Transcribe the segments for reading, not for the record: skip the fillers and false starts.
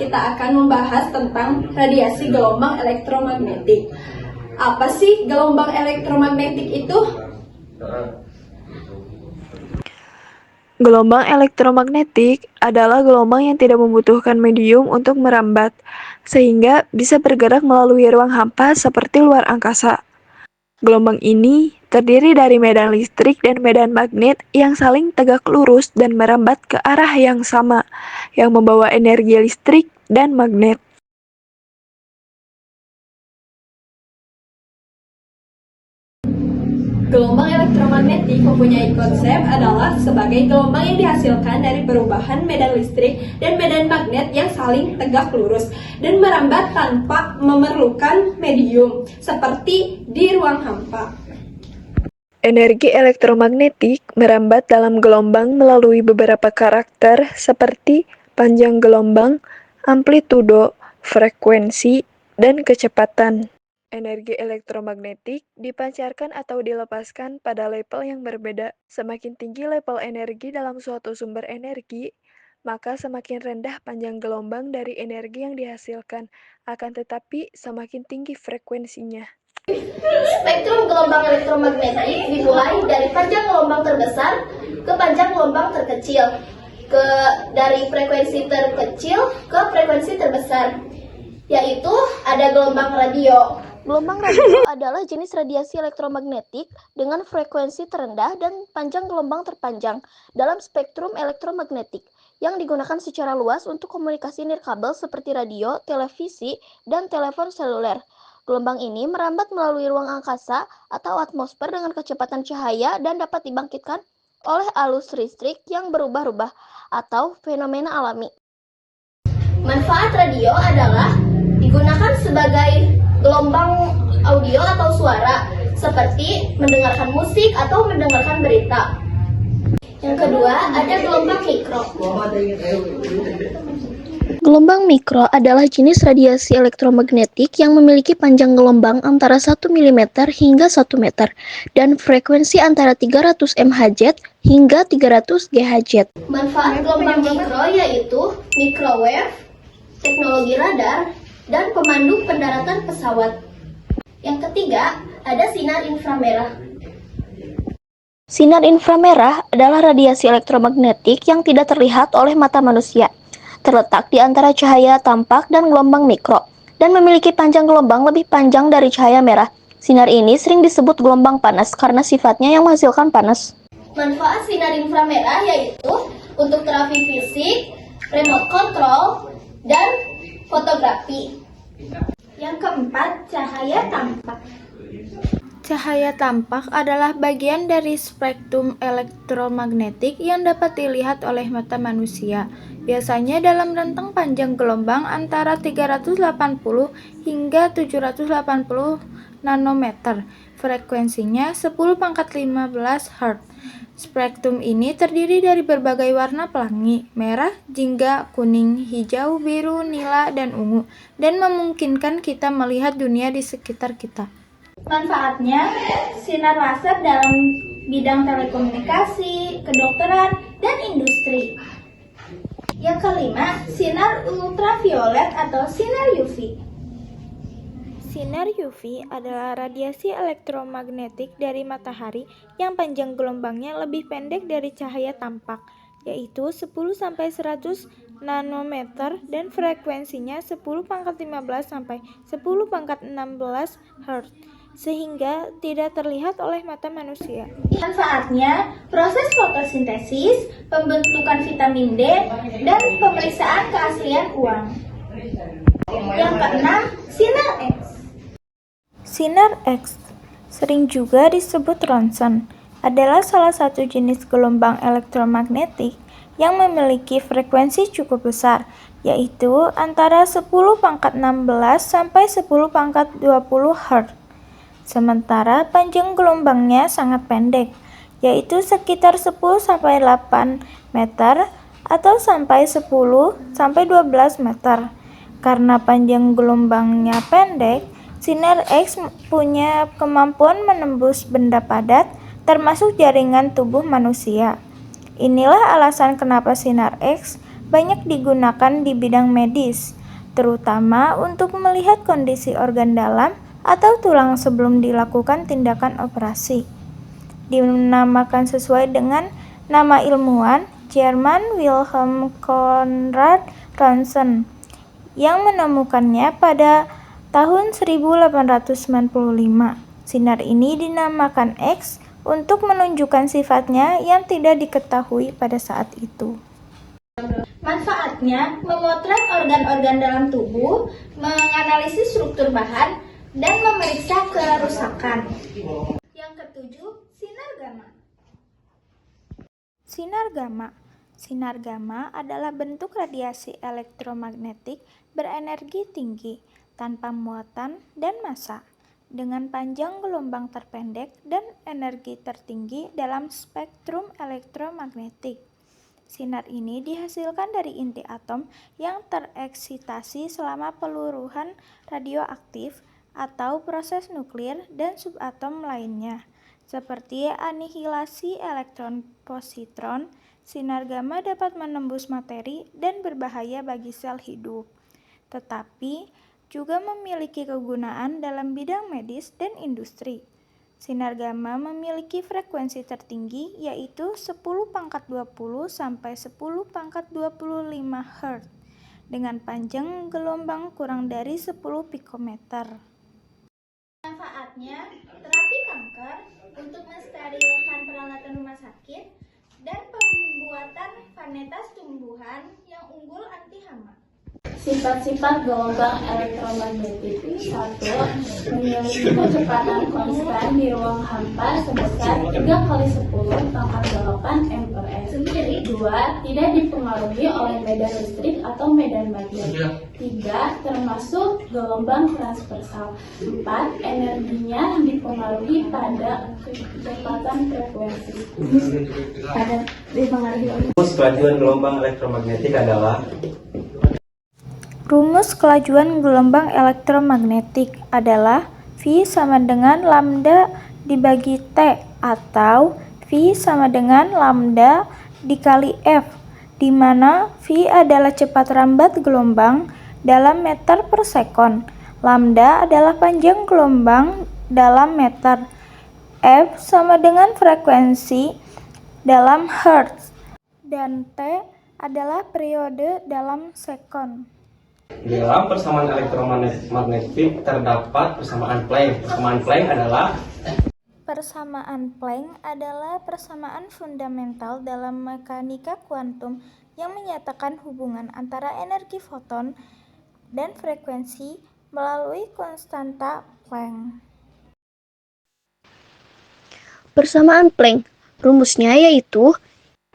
kita akan membahas tentang radiasi gelombang elektromagnetik. Apa sih gelombang elektromagnetik itu? Gelombang elektromagnetik adalah gelombang yang tidak membutuhkan medium untuk merambat, sehingga bisa bergerak melalui ruang hampa seperti luar angkasa. Gelombang ini terdiri dari medan listrik dan medan magnet yang saling tegak lurus dan merambat ke arah yang sama, yang membawa energi listrik dan magnet. Gelombang elektromagnetik mempunyai konsep adalah sebagai gelombang yang dihasilkan dari perubahan medan listrik dan medan magnet yang saling tegak lurus dan merambat tanpa memerlukan medium, seperti di ruang hampa. Energi elektromagnetik merambat dalam gelombang melalui beberapa karakter seperti panjang gelombang, amplitudo, frekuensi, dan kecepatan. Energi elektromagnetik dipancarkan atau dilepaskan pada level yang berbeda. Semakin tinggi level energi dalam suatu sumber energi, maka semakin rendah panjang gelombang dari energi yang dihasilkan, akan tetapi semakin tinggi frekuensinya. Spektrum gelombang elektromagnetik dimulai dari panjang gelombang terbesar ke panjang gelombang terkecil, dari frekuensi terkecil ke frekuensi terbesar, yaitu ada gelombang radio. Gelombang radio adalah jenis radiasi elektromagnetik dengan frekuensi terendah dan panjang gelombang terpanjang dalam spektrum elektromagnetik yang digunakan secara luas untuk komunikasi nirkabel seperti radio, televisi, dan telepon seluler. Gelombang ini merambat melalui ruang angkasa atau atmosfer dengan kecepatan cahaya dan dapat dibangkitkan oleh arus listrik yang berubah-ubah atau fenomena alami. Manfaat radio adalah digunakan sebagai gelombang audio atau suara, seperti mendengarkan musik atau mendengarkan berita. Yang kedua, ada gelombang mikro. Gelombang mikro adalah jenis radiasi elektromagnetik yang memiliki panjang gelombang antara 1 mm hingga 1 meter dan frekuensi antara 300 MHz hingga 300 GHz. Manfaat gelombang mikro yaitu microwave, teknologi radar, dan pemandu pendaratan pesawat. Yang ketiga, ada sinar inframerah. Sinar inframerah adalah radiasi elektromagnetik yang tidak terlihat oleh mata manusia, terletak di antara cahaya tampak dan gelombang mikro, dan memiliki panjang gelombang lebih panjang dari cahaya merah. Sinar ini sering disebut gelombang panas karena sifatnya yang menghasilkan panas. Manfaat sinar inframerah yaitu untuk terapi fisik, remote control, dan fotografi. Yang keempat, cahaya tampak. Cahaya tampak adalah bagian dari spektrum elektromagnetik yang dapat dilihat oleh mata manusia, biasanya dalam rentang panjang gelombang antara 380 hingga 780 nanometer. Frekuensinya 10⁻15 Hz. Spektrum ini terdiri dari berbagai warna pelangi, merah, jingga, kuning, hijau, biru, nila, dan ungu, dan memungkinkan kita melihat dunia di sekitar kita. Manfaatnya, sinar laser dalam bidang telekomunikasi, kedokteran, dan industri. Yang kelima, sinar ultraviolet atau sinar UV. Sinar UV adalah radiasi elektromagnetik dari matahari yang panjang gelombangnya lebih pendek dari cahaya tampak, yaitu 10-100 nanometer dan frekuensinya 10⁻15-10⁻16 Hz, sehingga tidak terlihat oleh mata manusia. Manfaatnya, proses fotosintesis, pembentukan vitamin D, dan pemeriksaan keaslian uang. Yang keenam, sinar X. Sinar X, sering juga disebut ronsen, adalah salah satu jenis gelombang elektromagnetik yang memiliki frekuensi cukup besar, yaitu antara 10⁻16 sampai 10⁻20 Hz. Sementara panjang gelombangnya sangat pendek, yaitu sekitar 10-8 meter atau sampai 10-12 meter. Karena panjang gelombangnya pendek, sinar X punya kemampuan menembus benda padat, termasuk jaringan tubuh manusia. Inilah alasan kenapa sinar X banyak digunakan di bidang medis, terutama untuk melihat kondisi organ dalam atau tulang sebelum dilakukan tindakan operasi. Dinamakan sesuai dengan nama ilmuwan Jerman Wilhelm Conrad Roentgen yang menemukannya pada tahun 1895. Sinar ini dinamakan X untuk menunjukkan sifatnya yang tidak diketahui pada saat itu. Manfaatnya memotret organ-organ dalam tubuh, menganalisis struktur bahan, dan memeriksa kerusakan. Yang ketujuh, sinar gamma. Sinar gamma. Sinar gamma adalah bentuk radiasi elektromagnetik berenergi tinggi, tanpa muatan dan massa, dengan panjang gelombang terpendek dan energi tertinggi dalam spektrum elektromagnetik. Sinar ini dihasilkan dari inti atom yang tereksitasi selama peluruhan radioaktif atau proses nuklir dan subatom lainnya, seperti anihilasi elektron-positron. Sinar gamma dapat menembus materi dan berbahaya bagi sel hidup, tetapi juga memiliki kegunaan dalam bidang medis dan industri. Sinar gamma memiliki frekuensi tertinggi yaitu 10⁻20 sampai 10⁻25 Hz dengan panjang gelombang kurang dari 10 pikometer. Manfaatnya, terapi kanker, untuk mensterilkan peralatan rumah sakit, dan pembuatan vanetas tumbuhan yang unggul anti hama. Sifat-sifat gelombang elektromagnetik. 1. Memiliki kecepatan konstan di ruang hampa sebesar 3 kali 10 pangkat 8 m/s. 2. Tidak dipengaruhi oleh medan listrik atau medan magnet. 3. Termasuk gelombang transversal. 4. Energinya dipengaruhi pada kecepatan frekuensi. Rumus kelajuan gelombang elektromagnetik adalah Rumus kelajuan gelombang elektromagnetik adalah V sama dengan lambda dibagi T atau V sama dengan lambda dikali F, di mana V adalah cepat rambat gelombang dalam meter per sekon, lambda adalah panjang gelombang dalam meter, F sama dengan frekuensi dalam Hertz, dan T adalah periode dalam sekon. di dalam persamaan elektromagnetik terdapat persamaan Planck. Persamaan Planck adalah persamaan fundamental dalam mekanika kuantum yang menyatakan hubungan antara energi foton dan frekuensi melalui konstanta Planck. Persamaan Planck, rumusnya yaitu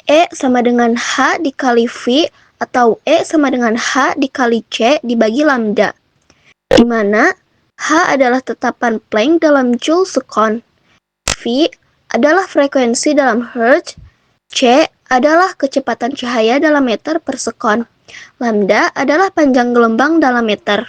E sama dengan H dikali V atau E sama dengan H dikali C dibagi lambda, di mana H adalah tetapan Planck dalam joule sekon, V adalah frekuensi dalam Hertz, C adalah kecepatan cahaya dalam meter per sekon, lambda adalah panjang gelombang dalam meter.